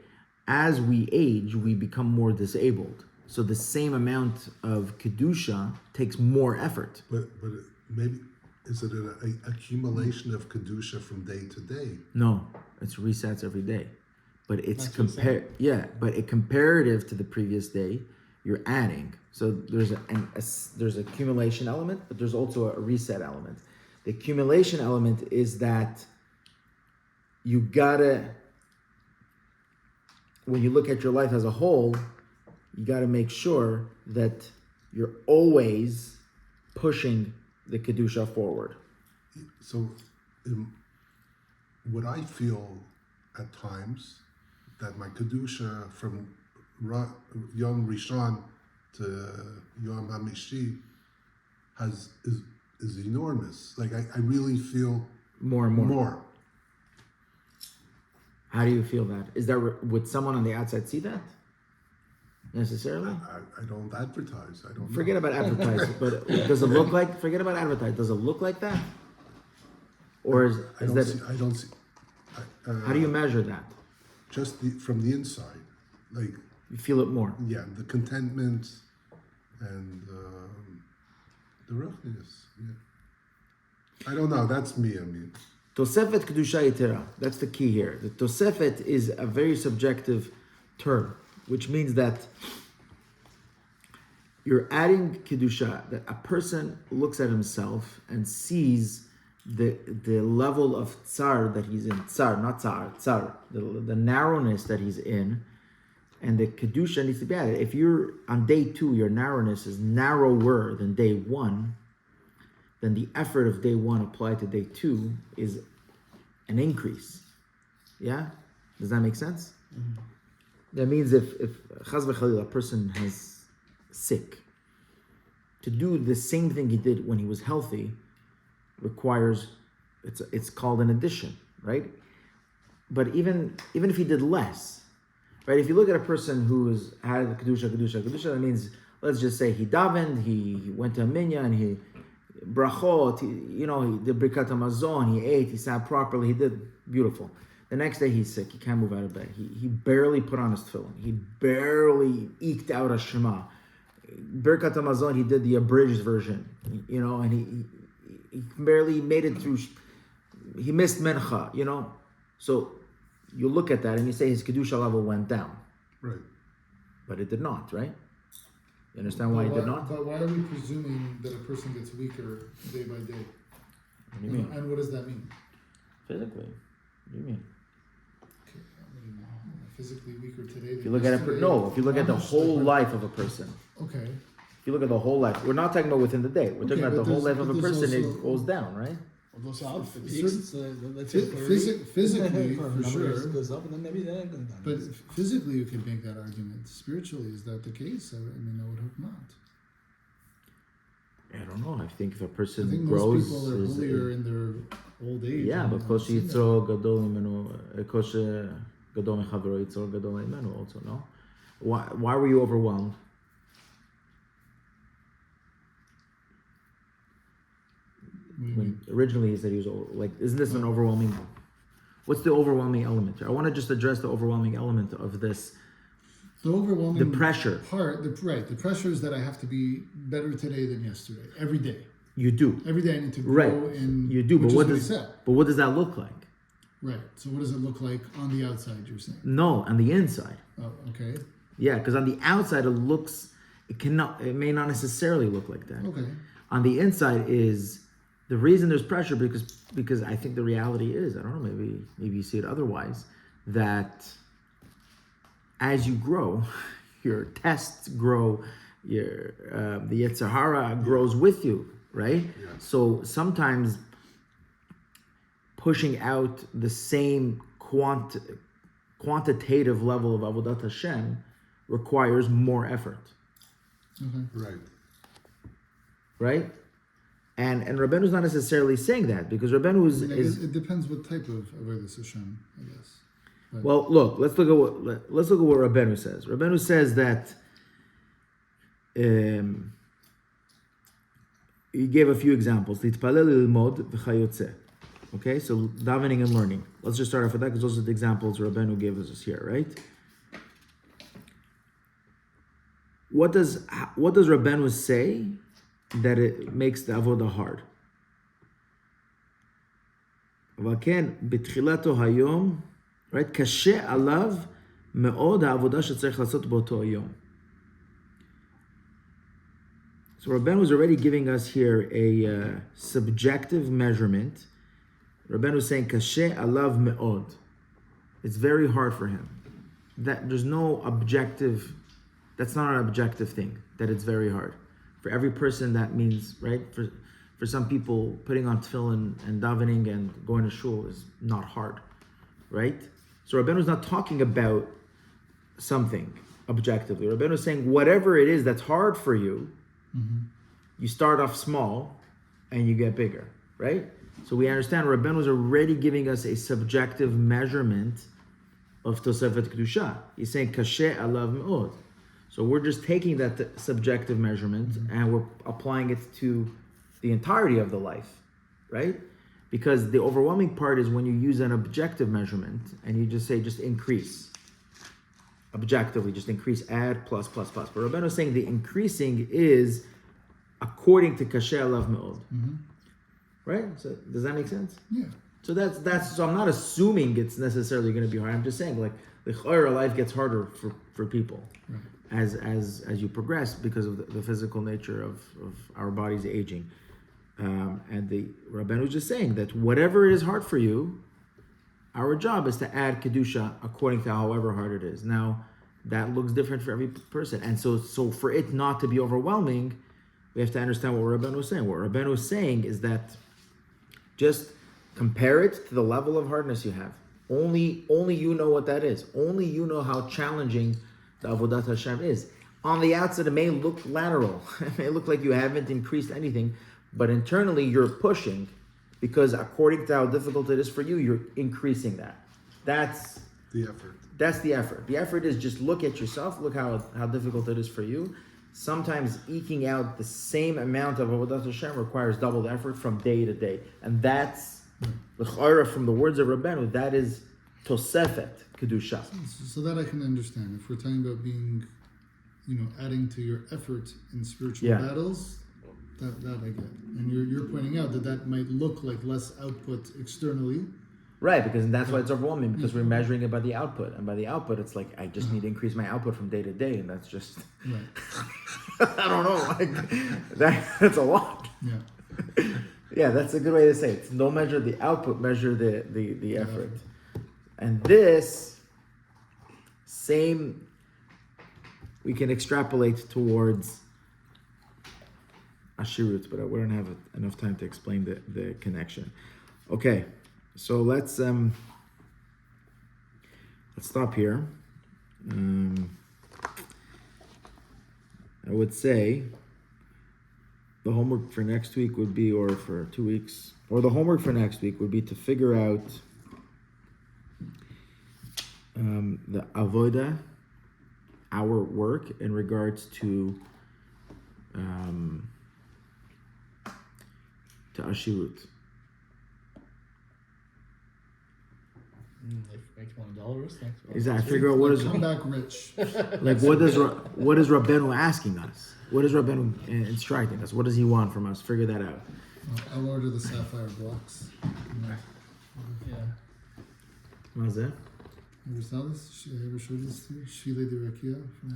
As we age, we become more disabled. So the same amount of Kedusha takes more effort. But maybe, is it an accumulation of Kedusha from day to day? No, it's resets every day. But it's That's what I'm saying. but it comparative to the previous day, you're adding. So there's there's accumulation element, but there's also a reset element. The accumulation element is that you gotta, when you look at your life as a whole, you gotta make sure that you're always pushing the Kedusha forward. So, what I feel at times that my Kedusha from Yom Rishon to Yom HaMishi is enormous. Like I really feel More and more. more. How do you feel that? Is there, would someone on the outside see that? Necessarily? I don't advertise. I don't Forget know. about advertising, but does it look like, forget about advertising, does it look like that? Or is I don't see. how do you measure that? Just from the inside, like You feel it more. yeah, the contentment and the roughness. Yeah. I don't know. That's me. I mean, Tosefet Kedusha Yetera. That's the key here. The Tosefet is a very subjective term, which means that you're adding Kedusha, that a person looks at himself and sees the level of tsar that he's in. Tsar, not tsar. The narrowness that he's in. And the Kedusha needs to be added. If you're on day 2, your narrowness is narrower than day 1, then the effort of day 1 applied to day 2 is an increase. Yeah? Does that make sense? Mm-hmm. That means if Chaz v'Chalil, a person has sick, to do the same thing he did when he was healthy requires, it's called an addition, right? But even if he did less, right? If you look at a person who's had Kedusha, that means, let's just say he davened, he went to a minyan, and he brachot, he did Birkat HaMazon, he ate, he sat properly, he did beautiful. The next day he's sick, he can't move out of bed. He barely put on his tefillin. He barely eked out a Shema. Birkat HaMazon, he did the abridged version, and he barely made it through, he missed Mincha, So you look at that and you say his Kedusha level went down. right. But it did not, right? You understand why it did not? But why are we presuming that a person gets weaker day by day? What do you mean? And what does that mean? Physically. What do you mean? Okay, physically weaker today. If you look at it, if you look at the whole life of a person. Okay. If you look at the whole life, we're not talking about within the day. We're talking about but the whole life of a there's person. also- It goes down, right? Although so if it peaks, Certain- let's say Physically, for a for number of years sure. it goes up, and then maybe then it goes down. But physically, you could make that argument. Spiritually, is that the case? I would hope not. I don't know. I think if a I person think grows, most people are holier in their old age. yeah, and but I've kosher seen that. yitzro gadol imenu, kosher gadol mechavero yitzro gadol imenu. Also, no. Why were you overwhelmed? What do you When mean? originally he said he was like, isn't this an overwhelming? What's the overwhelming element here? I want to just address the overwhelming element of this. The overwhelming The pressure. part, the pressure is that I have to be better today than yesterday. Every day. You do. Every day I need to grow Right. in. You do, which but what is does he said. but what does that look like? Right. So what does it look like on the outside? You're saying. No, on the inside. Oh, okay. Yeah, because on the outside it may not necessarily look like that. Okay. On the inside is the reason there's pressure because I think the reality is, I don't know, maybe you see it otherwise, that as you grow, your tests grow, your the Yetzer Hara grows with you, right? Yeah. So sometimes pushing out the same quantitative level of Avodat Hashem requires more effort, Okay. Right. right? And Rabbeinu is not necessarily saying that, because Rabbeinu I guess is it depends what type of Avodas Hashem, I guess. But well. Look, let's look at what Rabbeinu says. Rabbeinu says that he gave a few examples. Litpalel ilmod v'chayotze. Okay, so davening and learning. Let's just start off with that because those are the examples Rabbeinu gave us here, right? What does Rabbeinu say that it makes the avodah hard? וכן, בתחילתו היום, right? קשה עליו מאוד העבודה שצריך לעשות באותו היום. So Rabbeinu is already giving us here a subjective measurement. Rabbeinu is saying, Kashe alav me'od. It's very hard for him. That there's no objective, that's not an objective thing, that it's very hard. For every person that means, right? For some people, putting on tefillin and davening and going to shul is not hard, right? So Rabbeinu is not talking about something objectively. Rabbeinu is saying whatever it is that's hard for you, you start off small and you get bigger, right? So we understand Rabbeinu is already giving us a subjective measurement of Tosefet Kedusha. He's saying Kashe alav me'od. So we're just taking that subjective measurement and we're applying it to the entirety of the life, right? Because the overwhelming part is when you use an objective measurement and you just say, just increase. Objectively, just increase, add, plus, plus, plus. But Rabbeinu is saying the increasing is according to Kashe alav me'od. Right? So does that make sense? Yeah. So that's so I'm not assuming it's necessarily going to be hard. I'm just saying like the chayra life gets harder for people as you progress because of the physical nature of our bodies aging. And the Rabbeinu is just saying that whatever is hard for you, our job is to add kedusha according to however hard it is. Now that looks different for every person, and so for it not to be overwhelming, we have to understand what Rabbeinu is saying. What Rabbeinu is saying is that just compare it to the level of hardness you have. Only you know what that is. Only you know how challenging the Avodat Hashem is. On the outside, it may look lateral. It may look like you haven't increased anything, but internally you're pushing because according to how difficult it is for you, you're increasing that. That's The effort. That's the effort. The effort is just look at yourself, look how difficult it is for you. Sometimes eking out the same amount of Avodat Hashem requires double the effort from day to day. And that's the chayra from the words of Rabbeinu, that is Tosefet Kedusha. So that I can understand. If we're talking about being, adding to your effort in spiritual battles, that I get. And you're pointing out that might look like less output externally. Right, because that's why it's overwhelming, because we're measuring it by the output. And by the output, it's like, I just need to increase my output from day to day. And that's just, I don't know, that's a lot. Yeah. Yeah, that's a good way to say it. Don't measure the output, measure the effort. And this same, we can extrapolate towards Ashirut, but we don't have enough time to explain the connection. Okay, so let's stop here. I would say the homework for next week would be, or for 2 weeks, or the homework for next week would be to figure out the avoda, our work in regards to ashirut. Like make $1. Exactly. Figure out what is Come back rich. like. What is Rabbeinu asking us? What is Rabbeinu instructing us? What does he want from us? Figure that out. I'll order the sapphire blocks. Yeah. What is that? Ever saw this? I ever showed this to you? Shile de Rakia from